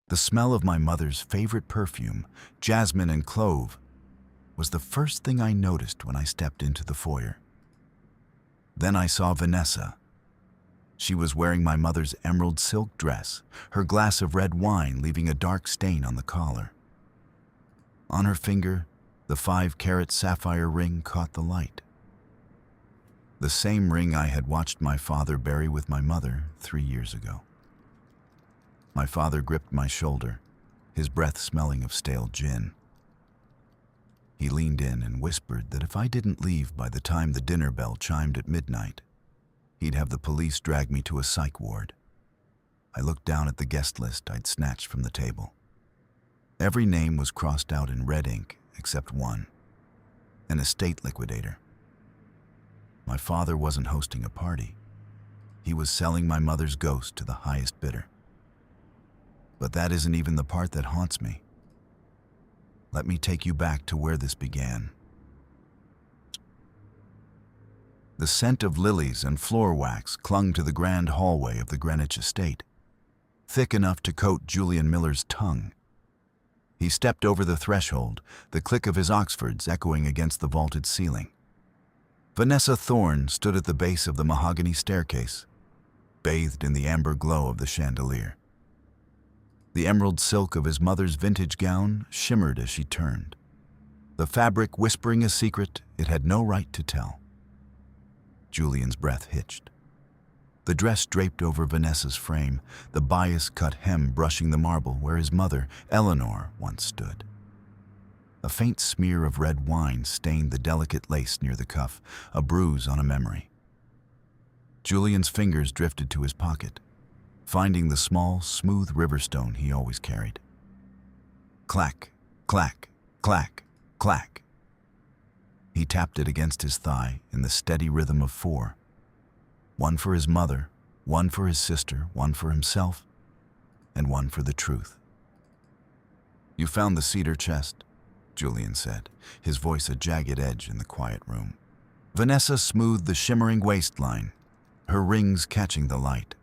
The smell of my mother's favorite perfume, jasmine and clove, was the first thing I noticed when I stepped into the foyer. Then I saw Vanessa. She was wearing my mother's emerald silk dress, her glass of red wine leaving a dark stain on the collar. On her finger, the 5-carat sapphire ring caught the light. The same ring I had watched my father bury with my mother 3 years ago. My father gripped my shoulder, his breath smelling of stale gin. He leaned in and whispered that if I didn't leave by the time the dinner bell chimed at midnight, he'd have the police drag me to a psych ward. I looked down at the guest list I'd snatched from the table. Every name was crossed out in red ink except one, an estate liquidator. My father wasn't hosting a party. He was selling my mother's ghost to the highest bidder. But that isn't even the part that haunts me. Let me take you back to where this began. The scent of lilies and floor wax clung to the grand hallway of the Greenwich estate, thick enough to coat Julian Miller's tongue. He stepped over the threshold, the click of his Oxfords echoing against the vaulted ceiling. Vanessa Thorne stood at the base of the mahogany staircase, bathed in the amber glow of the chandelier. The emerald silk of his mother's vintage gown shimmered as she turned, the fabric whispering a secret it had no right to tell. Julian's breath hitched. The dress draped over Vanessa's frame, the bias-cut hem brushing the marble where his mother, Eleanor, once stood. A faint smear of red wine stained the delicate lace near the cuff, a bruise on a memory. Julian's fingers drifted to his pocket, finding the small, smooth riverstone he always carried. Clack, clack, clack, clack. He tapped it against his thigh in the steady rhythm of 4. One for his mother, one for his sister, one for himself, and one for the truth. "You found the cedar chest," Julian said, his voice a jagged edge in the quiet room. Vanessa smoothed the shimmering waistline, her rings catching the light.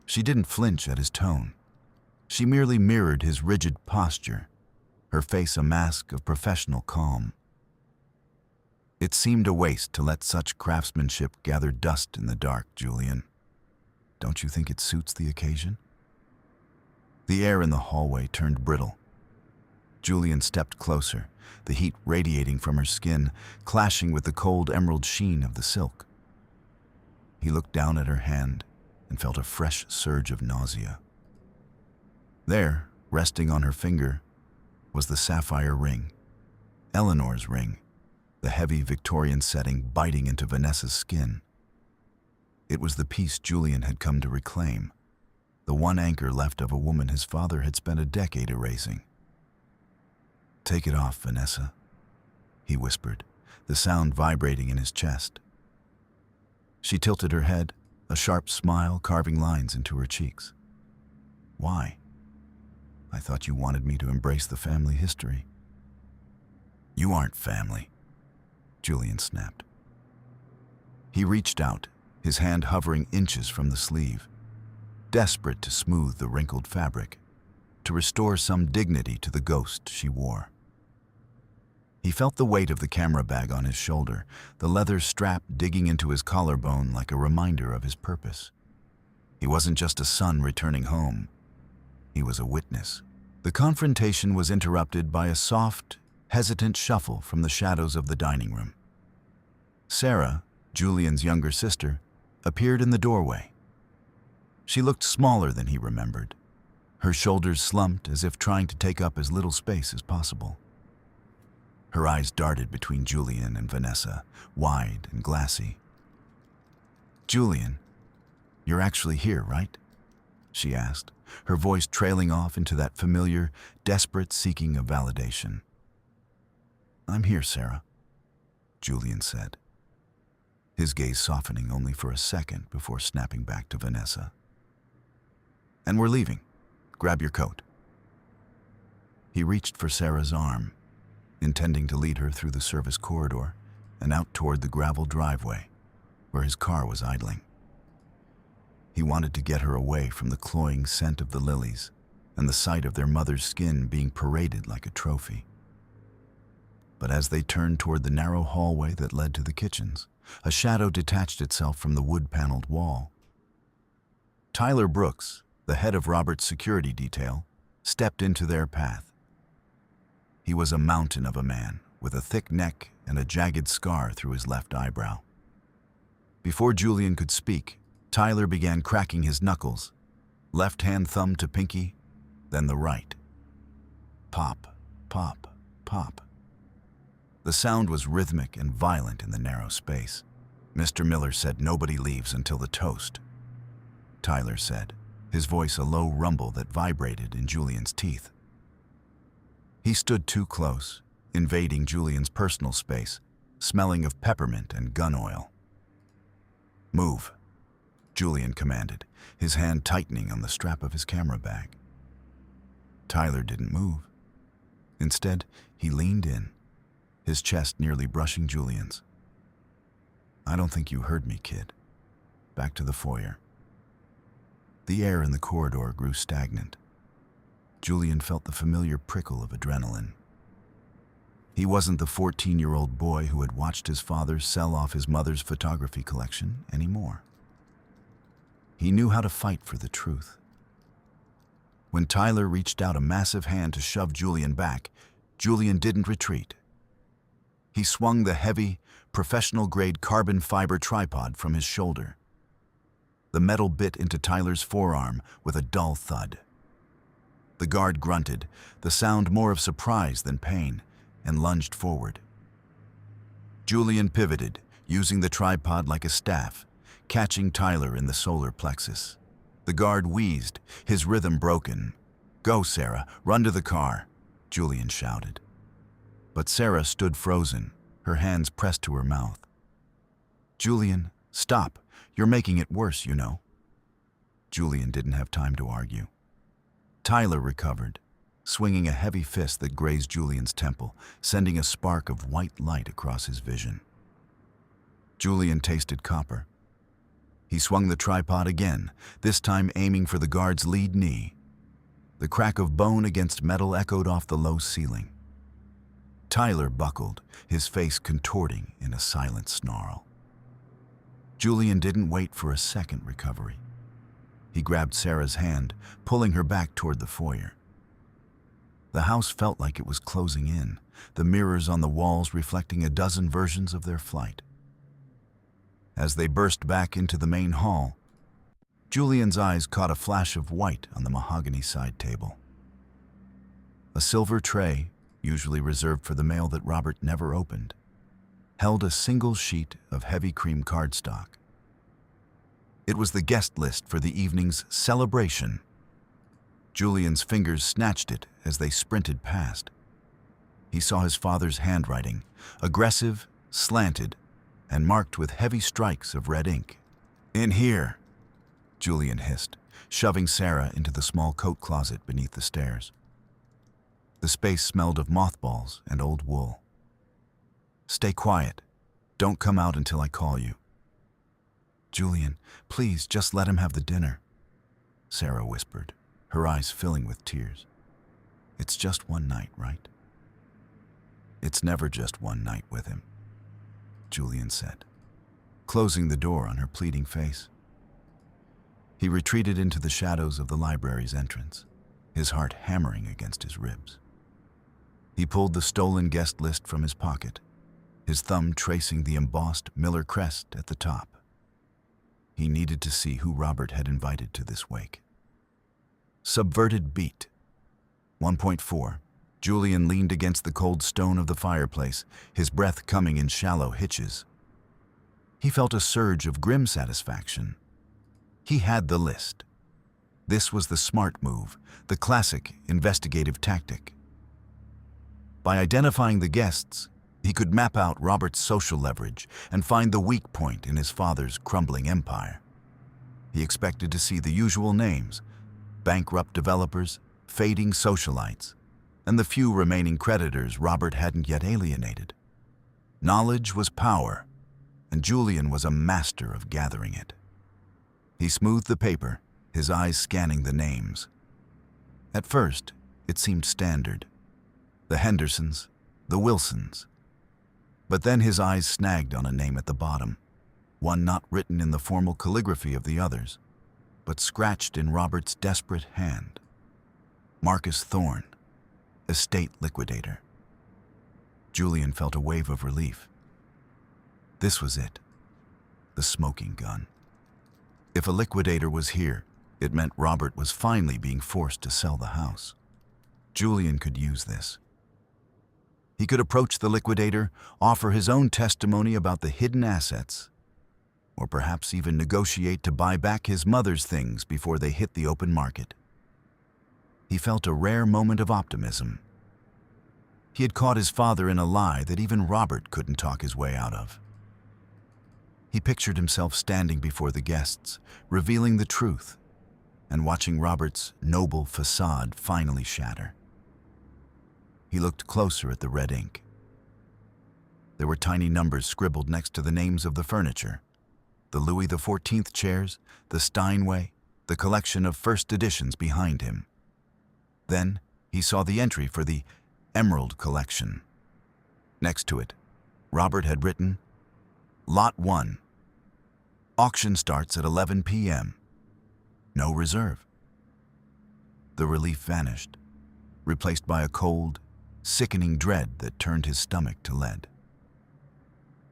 She didn't flinch at his tone. She merely mirrored his rigid posture, her face a mask of professional calm. It seemed a waste to let such craftsmanship gather dust in the dark, Julian. Don't you think it suits the occasion? The air in the hallway turned brittle. Julian stepped closer, the heat radiating from her skin, clashing with the cold emerald sheen of the silk. He looked down at her hand and felt a fresh surge of nausea. There, resting on her finger, was the sapphire ring, Eleanor's ring, the heavy Victorian setting biting into Vanessa's skin. It was the piece Julian had come to reclaim, the one anchor left of a woman his father had spent a decade erasing. "Take it off, Vanessa," he whispered, the sound vibrating in his chest. She tilted her head, a sharp smile carving lines into her cheeks. "Why? I thought you wanted me to embrace the family history." "You aren't family," Julian snapped. He reached out, his hand hovering inches from the sleeve, desperate to smooth the wrinkled fabric, to restore some dignity to the ghost she wore. He felt the weight of the camera bag on his shoulder, the leather strap digging into his collarbone like a reminder of his purpose. He wasn't just a son returning home. He was a witness. The confrontation was interrupted by a soft, hesitant shuffle from the shadows of the dining room. Sarah, Julian's younger sister, appeared in the doorway. She looked smaller than he remembered, her shoulders slumped as if trying to take up as little space as possible. Her eyes darted between Julian and Vanessa, wide and glassy. "Julian, you're actually here, right?" she asked, her voice trailing off into that familiar, desperate seeking of validation. "I'm here, Sarah," Julian said, his gaze softening only for a second before snapping back to Vanessa. "And we're leaving. Grab your coat." He reached for Sarah's arm, intending to lead her through the service corridor and out toward the gravel driveway, where his car was idling. He wanted to get her away from the cloying scent of the lilies, and the sight of their mother's skin being paraded like a trophy. But as they turned toward the narrow hallway that led to the kitchens, a shadow detached itself from the wood-paneled wall. Tyler Brooks, the head of Robert's security detail, stepped into their path. He was a mountain of a man, with a thick neck and a jagged scar through his left eyebrow. Before Julian could speak, Tyler began cracking his knuckles, left hand thumb to pinky, then the right. Pop, pop, pop. The sound was rhythmic and violent in the narrow space. Mr. Miller said nobody leaves until the toast, Tyler said, his voice a low rumble that vibrated in Julian's teeth. He stood too close, invading Julian's personal space, smelling of peppermint and gun oil. Move, Julian commanded, his hand tightening on the strap of his camera bag. Tyler didn't move. Instead, he leaned in, his chest nearly brushing Julian's. I don't think you heard me, kid. Back to the foyer. The air in the corridor grew stagnant. Julian felt the familiar prickle of adrenaline. He wasn't the 14-year-old boy who had watched his father sell off his mother's photography collection anymore. He knew how to fight for the truth. When Tyler reached out a massive hand to shove Julian back, Julian didn't retreat. He swung the heavy, professional-grade carbon fiber tripod from his shoulder. The metal bit into Tyler's forearm with a dull thud. The guard grunted, the sound more of surprise than pain, and lunged forward. Julian pivoted, using the tripod like a staff, catching Tyler in the solar plexus. The guard wheezed, his rhythm broken. Go, Sarah, run to the car, Julian shouted. But Sarah stood frozen, her hands pressed to her mouth. Julian, stop, you're making it worse, you know. Julian didn't have time to argue. Tyler recovered, swinging a heavy fist that grazed Julian's temple, sending a spark of white light across his vision. Julian tasted copper. He swung the tripod again, this time aiming for the guard's lead knee. The crack of bone against metal echoed off the low ceiling. Tyler buckled, his face contorting in a silent snarl. Julian didn't wait for a second recovery. He grabbed Sarah's hand, pulling her back toward the foyer. The house felt like it was closing in, the mirrors on the walls reflecting a dozen versions of their flight. As they burst back into the main hall, Julian's eyes caught a flash of white on the mahogany side table. A silver tray, usually reserved for the mail that Robert never opened, held a single sheet of heavy cream cardstock. It was the guest list for the evening's celebration. Julian's fingers snatched it as they sprinted past. He saw his father's handwriting, aggressive, slanted, and marked with heavy strikes of red ink. In here, Julian hissed, shoving Sarah into the small coat closet beneath the stairs. The space smelled of mothballs and old wool. Stay quiet. Don't come out until I call you. Julian, please just let him have the dinner, Sarah whispered, her eyes filling with tears. It's just one night, right? It's never just one night with him, Julian said, closing the door on her pleading face. He retreated into the shadows of the library's entrance, his heart hammering against his ribs. He pulled the stolen guest list from his pocket, his thumb tracing the embossed Miller crest at the top. He needed to see who Robert had invited to this wake. Subverted beat. 1.4. Julian leaned against the cold stone of the fireplace, his breath coming in shallow hitches. He felt a surge of grim satisfaction. He had the list. This was the smart move, the classic investigative tactic. By identifying the guests, he could map out Robert's social leverage and find the weak point in his father's crumbling empire. He expected to see the usual names: bankrupt developers, fading socialites, and the few remaining creditors Robert hadn't yet alienated. Knowledge was power, and Julian was a master of gathering it. He smoothed the paper, his eyes scanning the names. At first, it seemed standard. The Hendersons, the Wilsons. But then his eyes snagged on a name at the bottom, one not written in the formal calligraphy of the others, but scratched in Robert's desperate hand. Marcus Thorne, estate liquidator. Julian felt a wave of relief. This was it, the smoking gun. If a liquidator was here, it meant Robert was finally being forced to sell the house. Julian could use this. He could approach the liquidator, offer his own testimony about the hidden assets, or perhaps even negotiate to buy back his mother's things before they hit the open market. He felt a rare moment of optimism. He had caught his father in a lie that even Robert couldn't talk his way out of. He pictured himself standing before the guests, revealing the truth, and watching Robert's noble facade finally shatter. He looked closer at the red ink. There were tiny numbers scribbled next to the names of the furniture. The Louis XIV chairs, the Steinway, the collection of first editions behind him. Then he saw the entry for the Emerald Collection. Next to it, Robert had written, Lot 1. Auction starts at 11 p.m. No reserve. The relief vanished, replaced by a cold, sickening dread that turned his stomach to lead.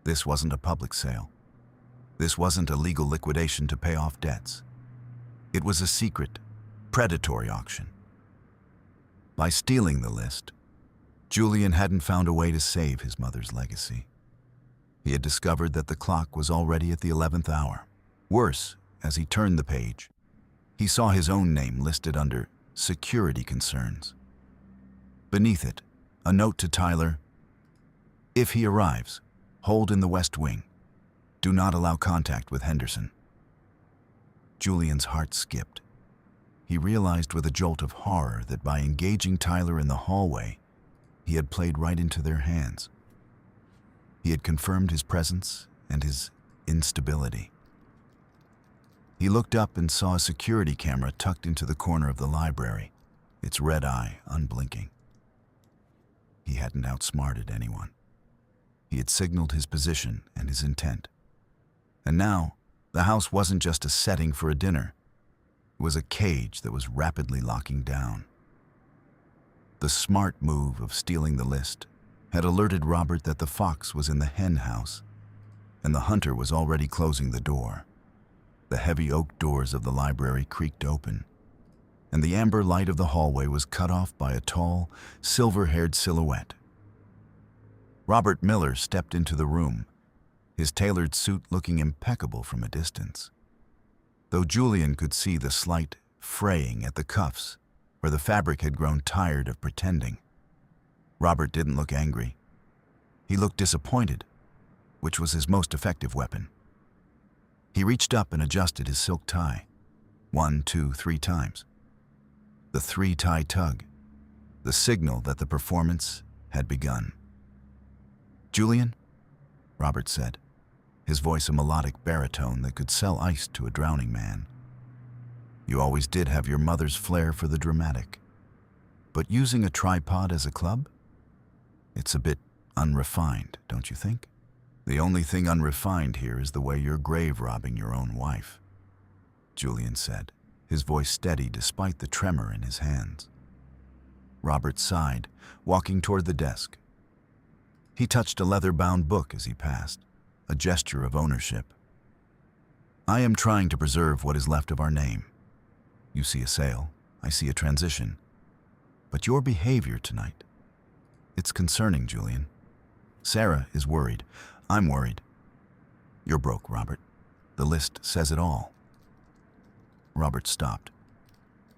This wasn't a public sale. This wasn't a legal liquidation to pay off debts. It was a secret, predatory auction. By stealing the list, Julian hadn't found a way to save his mother's legacy. He had discovered that the clock was already at the 11th hour. Worse, as he turned the page, he saw his own name listed under security concerns. Beneath it, a note to Tyler, if he arrives, hold in the West Wing. Do not allow contact with Henderson. Julian's heart skipped. He realized with a jolt of horror that by engaging Tyler in the hallway, he had played right into their hands. He had confirmed his presence and his instability. He looked up and saw a security camera tucked into the corner of the library, its red eye unblinking. He hadn't outsmarted anyone. He had signaled his position and his intent. And now, the house wasn't just a setting for a dinner. It was a cage that was rapidly locking down. The smart move of stealing the list had alerted Robert that the fox was in the hen house, and the hunter was already closing the door. The heavy oak doors of the library creaked open, and the amber light of the hallway was cut off by a tall, silver-haired silhouette. Robert Miller stepped into the room, his tailored suit looking impeccable from a distance. Though Julian could see the slight fraying at the cuffs, where the fabric had grown tired of pretending, Robert didn't look angry. He looked disappointed, which was his most effective weapon. He reached up and adjusted his silk tie, 1, 2, 3 times. The 3-tie tug, the signal that the performance had begun. Julian, Robert said, his voice a melodic baritone that could sell ice to a drowning man. You always did have your mother's flair for the dramatic. But using a tripod as a club? It's a bit unrefined, don't you think? The only thing unrefined here is the way you're grave robbing your own wife, Julian said, his voice steady despite the tremor in his hands. Robert sighed, walking toward the desk. He touched a leather-bound book as he passed, a gesture of ownership. I am trying to preserve what is left of our name. You see a sale, I see a transition. But your behavior tonight, it's concerning, Julian. Sarah is worried. I'm worried. You're broke, Robert. The list says it all. Robert stopped.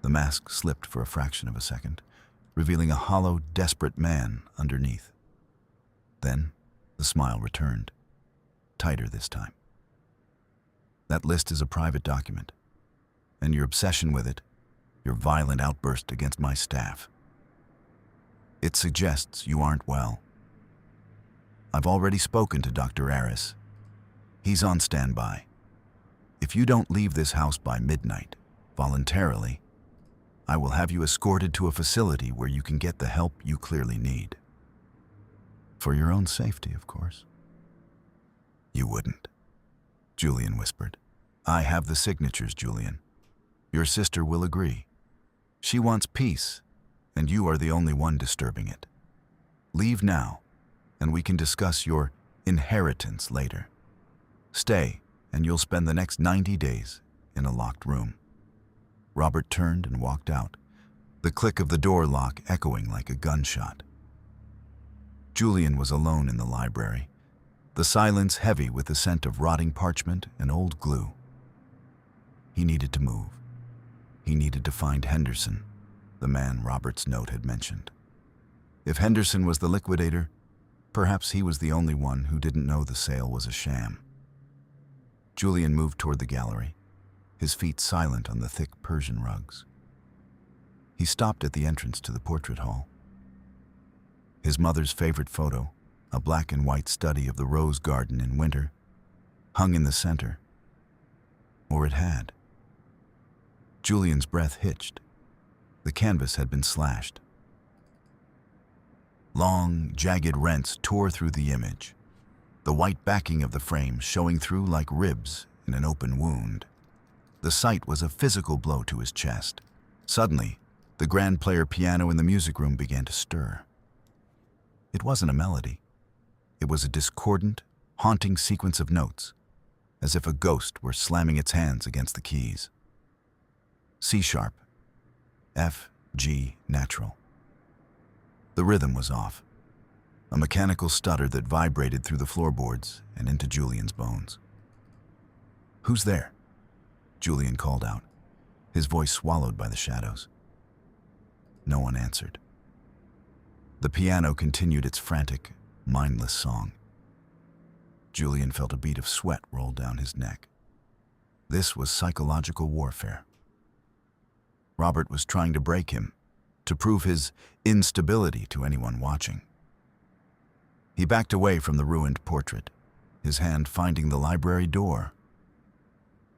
The mask slipped for a fraction of a second, revealing a hollow, desperate man underneath. Then, the smile returned, tighter this time. That list is a private document, and your obsession with it, your violent outburst against my staff, it suggests you aren't well. I've already spoken to Dr. Aris. He's on standby. If you don't leave this house by midnight, voluntarily, I will have you escorted to a facility where you can get the help you clearly need. For your own safety, of course. You wouldn't, Julian whispered. I have the signatures, Julian. Your sister will agree. She wants peace, and you are the only one disturbing it. Leave now, and we can discuss your inheritance later. Stay, and you'll spend the next 90 days in a locked room. Robert turned and walked out, the click of the door lock echoing like a gunshot. Julian was alone in the library, the silence heavy with the scent of rotting parchment and old glue. He needed to move. He needed to find Henderson, the man Robert's note had mentioned. If Henderson was the liquidator, perhaps he was the only one who didn't know the sale was a sham. Julian moved toward the gallery, his feet silent on the thick Persian rugs. He stopped at the entrance to the portrait hall. His mother's favorite photo, a black and white study of the rose garden in winter, hung in the center. Or it had. Julian's breath hitched. The canvas had been slashed. Long, jagged rents tore through the image, the white backing of the frame showing through like ribs in an open wound. The sight was a physical blow to his chest. Suddenly, the grand player piano in the music room began to stir. It wasn't a melody. It was a discordant, haunting sequence of notes, as if a ghost were slamming its hands against the keys. C sharp, F, G, natural. The rhythm was off, a mechanical stutter that vibrated through the floorboards and into Julian's bones. Who's there? Julian called out, his voice swallowed by the shadows. No one answered. The piano continued its frantic, mindless song. Julian felt a bead of sweat roll down his neck. This was psychological warfare. Robert was trying to break him, to prove his instability to anyone watching. He backed away from the ruined portrait, his hand finding the library door.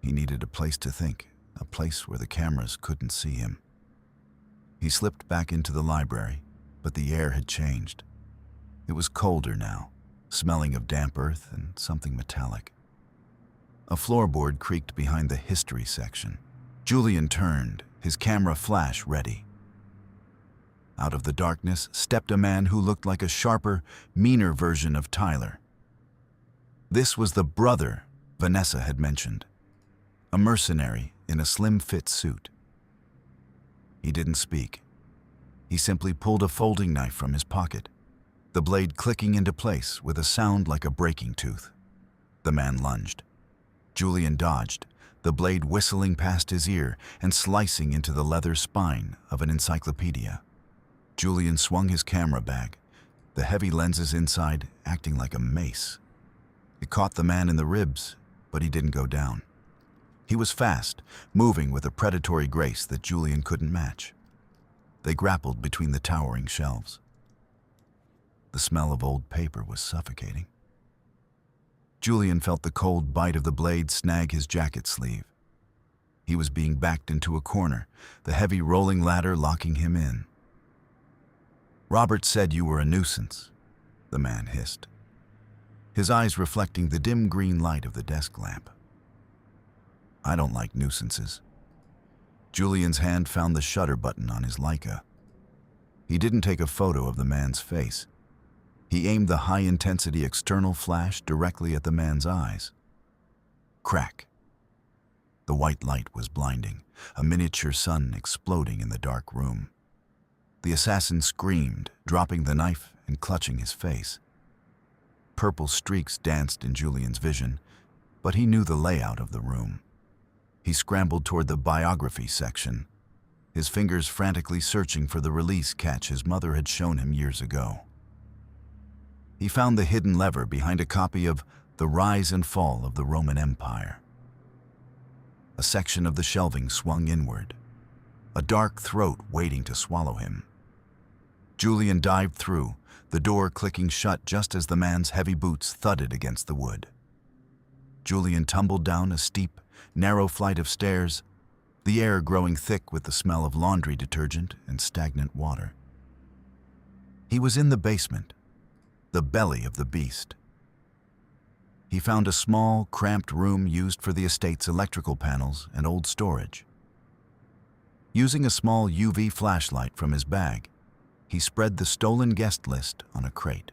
He needed a place to think, a place where the cameras couldn't see him. He slipped back into the library, but the air had changed. It was colder now, smelling of damp earth and something metallic. A floorboard creaked behind the history section. Julian turned, his camera flash ready. Out of the darkness stepped a man who looked like a sharper, meaner version of Tyler. This was the brother Vanessa had mentioned, a mercenary in a slim-fit suit. He didn't speak. He simply pulled a folding knife from his pocket, the blade clicking into place with a sound like a breaking tooth. The man lunged. Julian dodged, the blade whistling past his ear and slicing into the leather spine of an encyclopedia. Julian swung his camera bag, the heavy lenses inside acting like a mace. It caught the man in the ribs, but he didn't go down. He was fast, moving with a predatory grace that Julian couldn't match. They grappled between the towering shelves. The smell of old paper was suffocating. Julian felt the cold bite of the blade snag his jacket sleeve. He was being backed into a corner, the heavy rolling ladder locking him in. Robert said you were a nuisance, the man hissed, his eyes reflecting the dim green light of the desk lamp. I don't like nuisances. Julian's hand found the shutter button on his Leica. He didn't take a photo of the man's face. He aimed the high-intensity external flash directly at the man's eyes. Crack. The white light was blinding, a miniature sun exploding in the dark room. The assassin screamed, dropping the knife and clutching his face. Purple streaks danced in Julian's vision, but he knew the layout of the room. He scrambled toward the biography section, his fingers frantically searching for the release catch his mother had shown him years ago. He found the hidden lever behind a copy of The Rise and Fall of the Roman Empire. A section of the shelving swung inward, a dark throat waiting to swallow him. Julian dived through, the door clicking shut just as the man's heavy boots thudded against the wood. Julian tumbled down a steep, narrow flight of stairs the air growing thick with the smell of laundry detergent and stagnant water. He was in the basement, the belly of the beast. He found a small, cramped room used for the estate's electrical panels and old storage. Using a small UV flashlight from his bag, he spread the stolen guest list on a crate.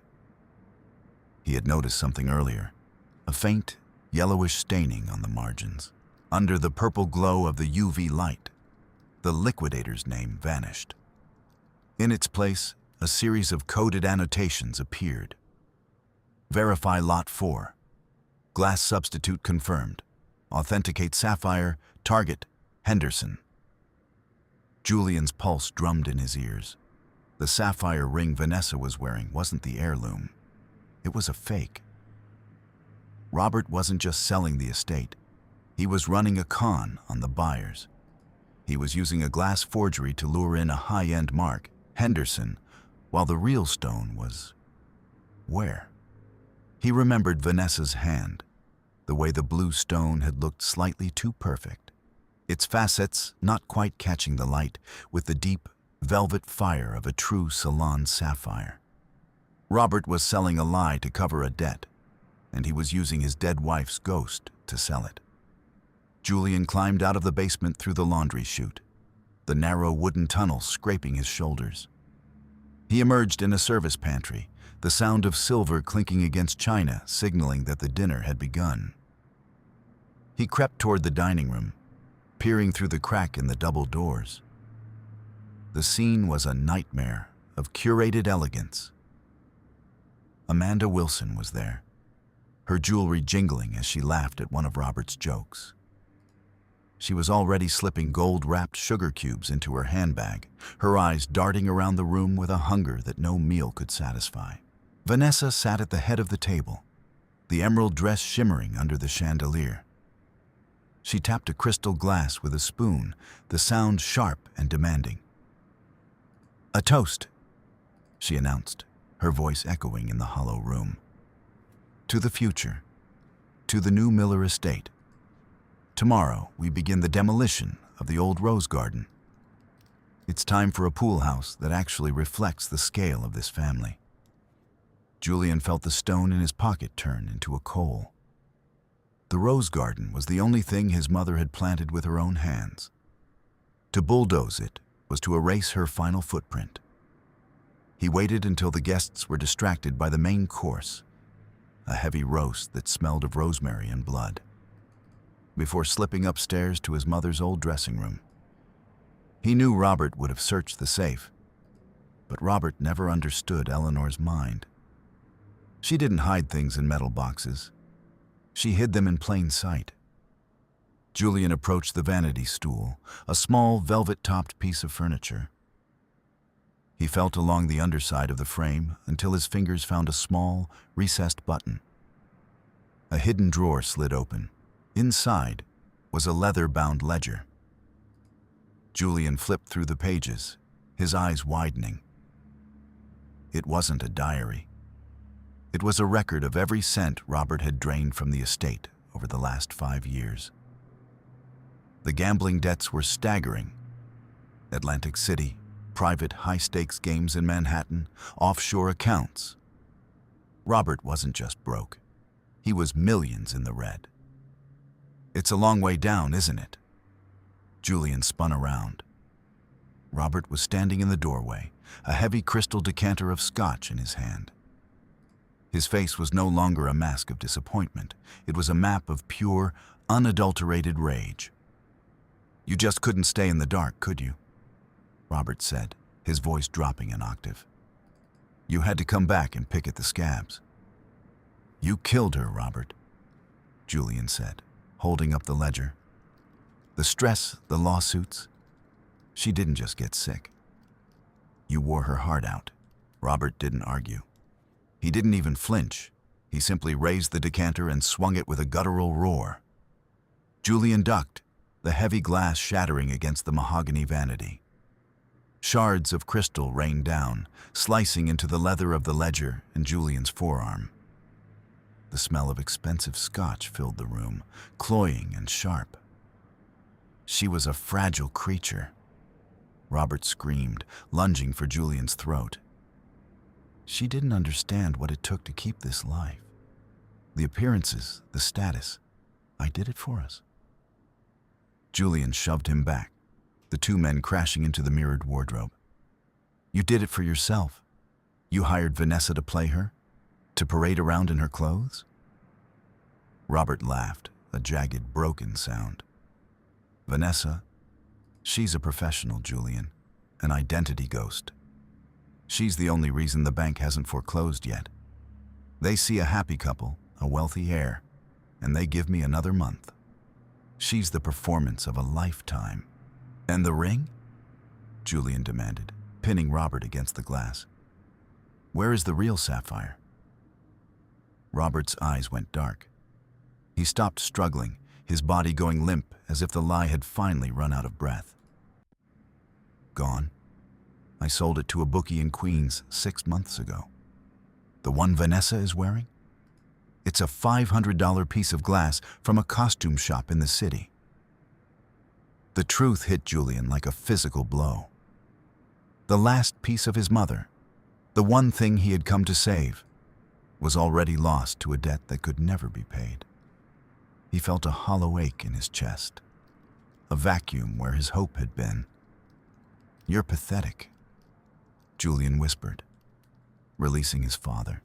He had noticed something earlier, a faint, yellowish staining on the margins. Under the purple glow of the UV light, the liquidator's name vanished. In its place, a series of coded annotations appeared. Verify Lot 4. Glass substitute confirmed. Authenticate Sapphire. Target, Henderson. Julian's pulse drummed in his ears. The sapphire ring Vanessa was wearing wasn't the heirloom. It was a fake. Robert wasn't just selling the estate. He was running a con on the buyers. He was using a glass forgery to lure in a high-end mark, Henderson, while the real stone was... where? He remembered Vanessa's hand, the way the blue stone had looked slightly too perfect, its facets not quite catching the light with the deep, velvet fire of a true salon sapphire. Robert was selling a lie to cover a debt, and he was using his dead wife's ghost to sell it. Julian climbed out of the basement through the laundry chute, the narrow wooden tunnel scraping his shoulders. He emerged in a service pantry, the sound of silver clinking against china signaling that the dinner had begun. He crept toward the dining room, peering through the crack in the double doors. The scene was a nightmare of curated elegance. Amanda Wilson was there, her jewelry jingling as she laughed at one of Robert's jokes. She was already slipping gold-wrapped sugar cubes into her handbag, her eyes darting around the room with a hunger that no meal could satisfy. Vanessa sat at the head of the table, the emerald dress shimmering under the chandelier. She tapped a crystal glass with a spoon, the sound sharp and demanding. "A toast," she announced, her voice echoing in the hollow room. "To the future, to the new Miller estate. Tomorrow, we begin the demolition of the old rose garden. It's time for a pool house that actually reflects the scale of this family." Julian felt the stone in his pocket turn into a coal. The rose garden was the only thing his mother had planted with her own hands. To bulldoze it was to erase her final footprint. He waited until the guests were distracted by the main course, a heavy roast that smelled of rosemary and blood, before slipping upstairs to his mother's old dressing room. He knew Robert would have searched the safe, but Robert never understood Eleanor's mind. She didn't hide things in metal boxes. She hid them in plain sight. Julian approached the vanity stool, a small velvet-topped piece of furniture. He felt along the underside of the frame until his fingers found a small, recessed button. A hidden drawer slid open. Inside was a leather-bound ledger. Julian flipped through the pages, his eyes widening. It wasn't a diary. It was a record of every cent Robert had drained from the estate over the last 5 years. The gambling debts were staggering. Atlantic City, private high-stakes games in Manhattan, offshore accounts. Robert wasn't just broke. He was millions in the red. "It's a long way down, isn't it?" Julian spun around. Robert was standing in the doorway, a heavy crystal decanter of scotch in his hand. His face was no longer a mask of disappointment. It was a map of pure, unadulterated rage. "You just couldn't stay in the dark, could you?" Robert said, his voice dropping an octave. "You had to come back and pick at the scabs." "You killed her, Robert," Julian said, holding up the ledger. "The stress, the lawsuits. She didn't just get sick. You wore her heart out." Robert didn't argue. He didn't even flinch. He simply raised the decanter and swung it with a guttural roar. Julian ducked, the heavy glass shattering against the mahogany vanity. Shards of crystal rained down, slicing into the leather of the ledger and Julian's forearm. The smell of expensive scotch filled the room, cloying and sharp. She was a fragile creature. Robert screamed, lunging for Julian's throat. She didn't understand what it took to keep this life. The appearances, the status. I did it for us. Julian shoved him back, the two men crashing into the mirrored wardrobe. You did it for yourself. You hired Vanessa to play her? To parade around in her clothes? Robert laughed, a jagged, broken sound. Vanessa, she's a professional, Julian, an identity ghost. She's the only reason the bank hasn't foreclosed yet. They see a happy couple, a wealthy heir, and they give me another month. She's the performance of a lifetime. And the ring? Julian demanded, pinning Robert against the glass. Where is the real sapphire? Robert's eyes went dark. He stopped struggling, his body going limp as if the lie had finally run out of breath. Gone. I sold it to a bookie in Queens 6 months ago. The one Vanessa is wearing? It's a $500 piece of glass from a costume shop in the city. The truth hit Julian like a physical blow. The last piece of his mother, the one thing he had come to save, was already lost to a debt that could never be paid. He felt a hollow ache in his chest, a vacuum where his hope had been. You're pathetic, Julian whispered, releasing his father.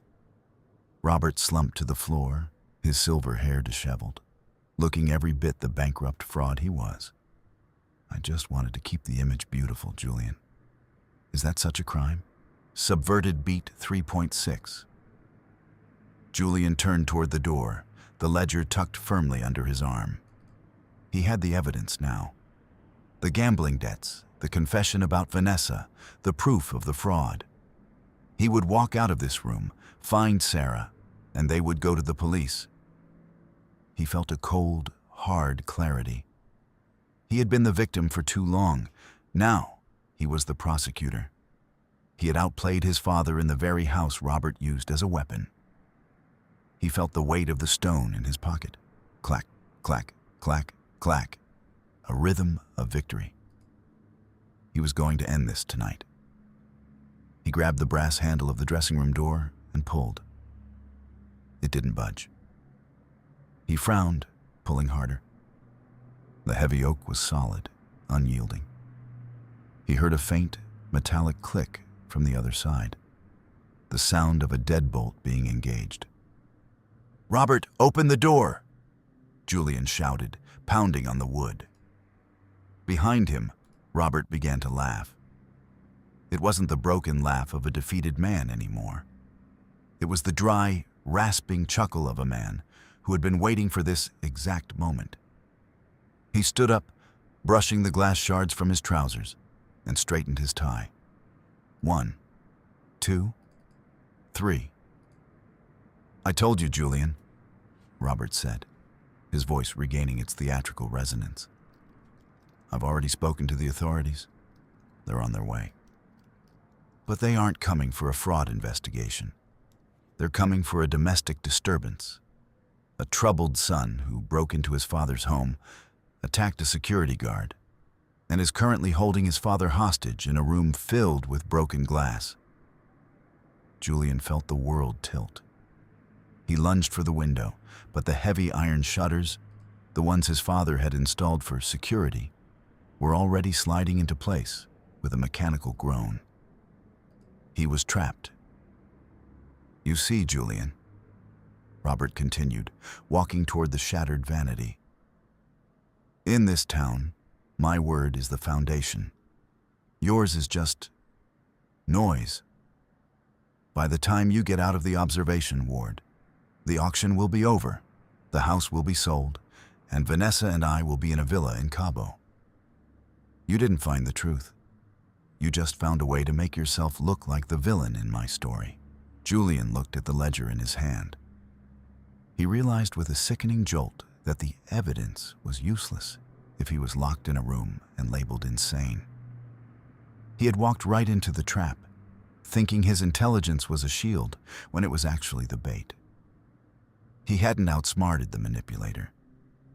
Robert slumped to the floor, his silver hair disheveled, looking every bit the bankrupt fraud he was. I just wanted to keep the image beautiful, Julian. Is that such a crime? Subverted beat 3.6. Julian turned toward the door, the ledger tucked firmly under his arm. He had the evidence now. The gambling debts, the confession about Vanessa, the proof of the fraud. He would walk out of this room, find Sarah, and they would go to the police. He felt a cold, hard clarity. He had been the victim for too long. Now he was the prosecutor. He had outplayed his father in the very house Robert used as a weapon. He felt the weight of the stone in his pocket. Clack, clack, clack, clack. A rhythm of victory. He was going to end this tonight. He grabbed the brass handle of the dressing room door and pulled. It didn't budge. He frowned, pulling harder. The heavy oak was solid, unyielding. He heard a faint, metallic click from the other side, the sound of a deadbolt being engaged. "Robert, open the door!" Julian shouted, pounding on the wood. Behind him, Robert began to laugh. It wasn't the broken laugh of a defeated man anymore. It was the dry, rasping chuckle of a man who had been waiting for this exact moment. He stood up, brushing the glass shards from his trousers, and straightened his tie. 1, 2, 3. "I told you, Julian," Robert said, his voice regaining its theatrical resonance. "I've already spoken to the authorities. They're on their way. But they aren't coming for a fraud investigation. They're coming for a domestic disturbance. A troubled son who broke into his father's home, attacked a security guard, and is currently holding his father hostage in a room filled with broken glass." Julian felt the world tilt. He lunged for the window, but the heavy iron shutters, the ones his father had installed for security, were already sliding into place with a mechanical groan. He was trapped. "You see, Julian," Robert continued, walking toward the shattered vanity. "In this town, my word is the foundation. Yours is just noise. By the time you get out of the observation ward, the auction will be over, the house will be sold, and Vanessa and I will be in a villa in Cabo. You didn't find the truth. You just found a way to make yourself look like the villain in my story." Julian looked at the ledger in his hand. He realized with a sickening jolt that the evidence was useless if he was locked in a room and labeled insane. He had walked right into the trap, thinking his intelligence was a shield when it was actually the bait. He hadn't outsmarted the manipulator.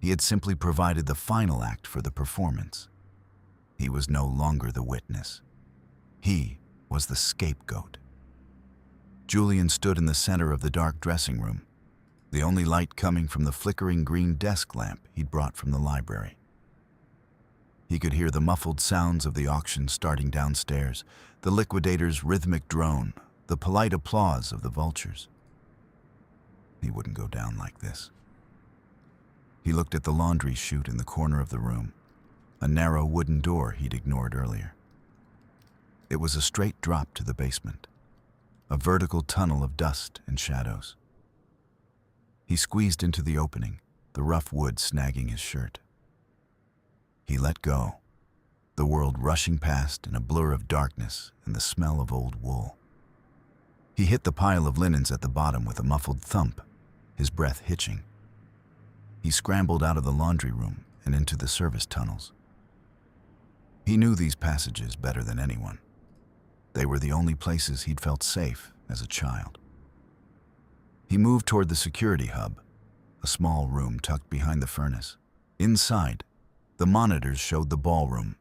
He had simply provided the final act for the performance. He was no longer the witness. He was the scapegoat. Julian stood in the center of the dark dressing room, the only light coming from the flickering green desk lamp he'd brought from the library. He could hear the muffled sounds of the auction starting downstairs, the liquidator's rhythmic drone, the polite applause of the vultures. He wouldn't go down like this. He looked at the laundry chute in the corner of the room, a narrow wooden door he'd ignored earlier. It was a straight drop to the basement, a vertical tunnel of dust and shadows. He squeezed into the opening, the rough wood snagging his shirt. He let go, the world rushing past in a blur of darkness and the smell of old wool. He hit the pile of linens at the bottom with a muffled thump, his breath hitching. He scrambled out of the laundry room and into the service tunnels. He knew these passages better than anyone. They were the only places he'd felt safe as a child. He moved toward the security hub, a small room tucked behind the furnace. Inside, the monitors showed the ballroom.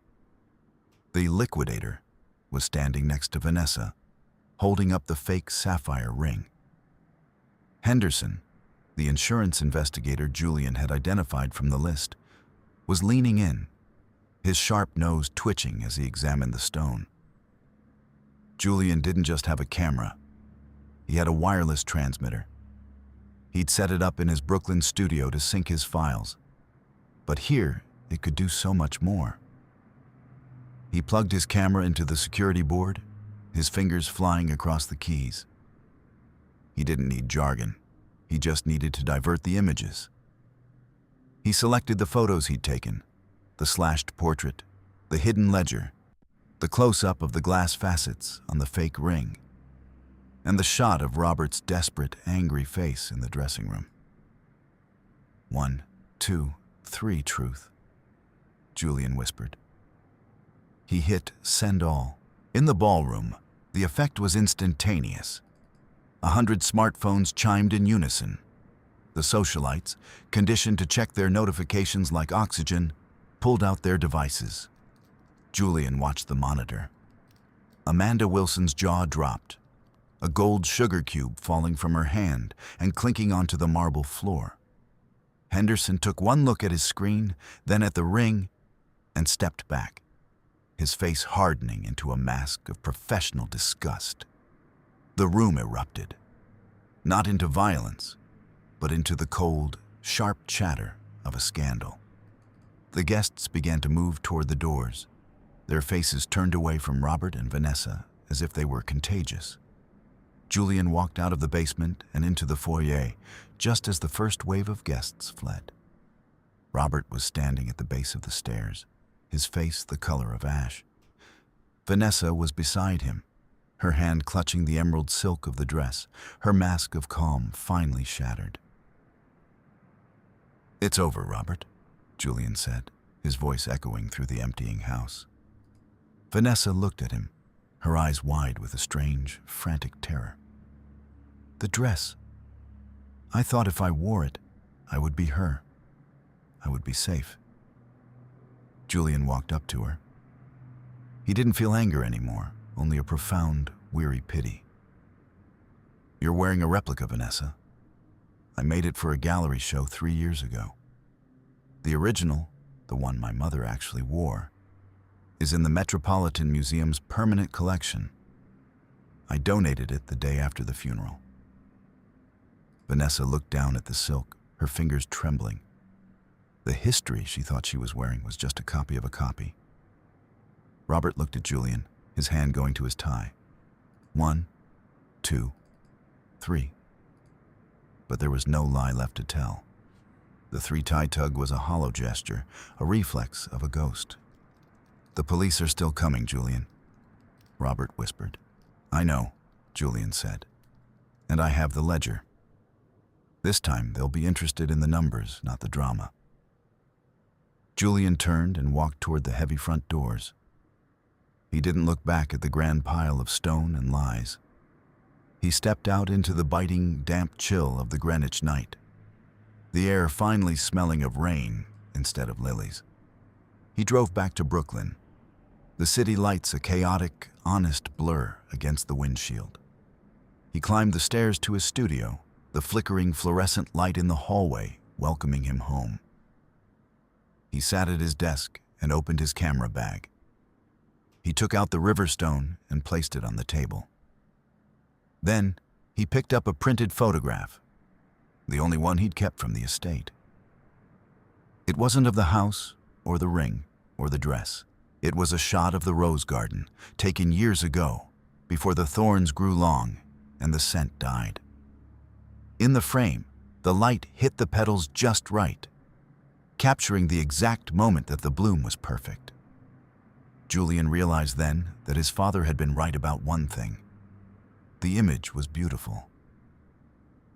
The liquidator was standing next to Vanessa, holding up the fake sapphire ring. Henderson, the insurance investigator Julian had identified from the list, was leaning in, his sharp nose twitching as he examined the stone. Julian didn't just have a camera. He had a wireless transmitter. He'd set it up in his Brooklyn studio to sync his files. But here, it could do so much more. He plugged his camera into the security board, his fingers flying across the keys. He didn't need jargon. He just needed to divert the images. He selected the photos he'd taken, the slashed portrait, the hidden ledger, the close-up of the glass facets on the fake ring, and the shot of Robert's desperate, angry face in the dressing room. 1, 2, 3, truth, Julian whispered. He hit send all. In the ballroom, the effect was instantaneous. 100 smartphones chimed in unison. The socialites, conditioned to check their notifications like oxygen, pulled out their devices. Julian watched the monitor. Amanda Wilson's jaw dropped, a gold sugar cube falling from her hand and clinking onto the marble floor. Henderson took one look at his screen, then at the ring, and stepped back, his face hardening into a mask of professional disgust. The room erupted, not into violence, but into the cold, sharp chatter of a scandal. The guests began to move toward the doors, their faces turned away from Robert and Vanessa as if they were contagious. Julian walked out of the basement and into the foyer just as the first wave of guests fled. Robert was standing at the base of the stairs, his face the color of ash. Vanessa was beside him, her hand clutching the emerald silk of the dress, her mask of calm finally shattered. "It's over, Robert," Julian said, his voice echoing through the emptying house. Vanessa looked at him, her eyes wide with a strange, frantic terror. "The dress. I thought if I wore it, I would be her. I would be safe." Julian walked up to her. He didn't feel anger anymore, only a profound, weary pity. "You're wearing a replica, Vanessa. I made it for a gallery show 3 years ago. The original, the one my mother actually wore, is in the Metropolitan Museum's permanent collection. I donated it the day after the funeral." Vanessa looked down at the silk, her fingers trembling. The history she thought she was wearing was just a copy of a copy. Robert looked at Julian, his hand going to his tie. 1, 2, 3. But there was no lie left to tell. The 3-tie tug was a hollow gesture, a reflex of a ghost. "The police are still coming, Julian," Robert whispered. "I know," Julian said. "And I have the ledger. This time they'll be interested in the numbers, not the drama." Julian turned and walked toward the heavy front doors. He didn't look back at the grand pile of stone and lies. He stepped out into the biting, damp chill of the Greenwich night. the air finally smelling of rain instead of lilies. He drove back to Brooklyn, the city lights a chaotic, honest blur against the windshield. He climbed the stairs to his studio, the flickering fluorescent light in the hallway welcoming him home. He sat at his desk and opened his camera bag. He took out the river stone and placed it on the table. Then, he picked up a printed photograph, the only one he'd kept from the estate. It wasn't of the house, or the ring, or the dress. It was a shot of the rose garden, taken years ago, before the thorns grew long and the scent died. In the frame, the light hit the petals just right, capturing the exact moment that the bloom was perfect. Julian realized then that his father had been right about one thing. The image was beautiful.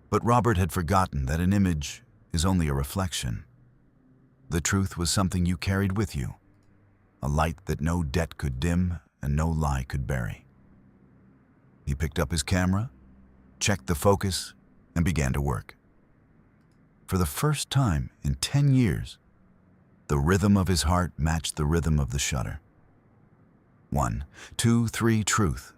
But Robert had forgotten that an image is only a reflection. The truth was something you carried with you, a light that no debt could dim and no lie could bury. He picked up his camera, checked the focus, and began to work. For the first time in 10 years, the rhythm of his heart matched the rhythm of the shutter. 1, 2, 3, truth.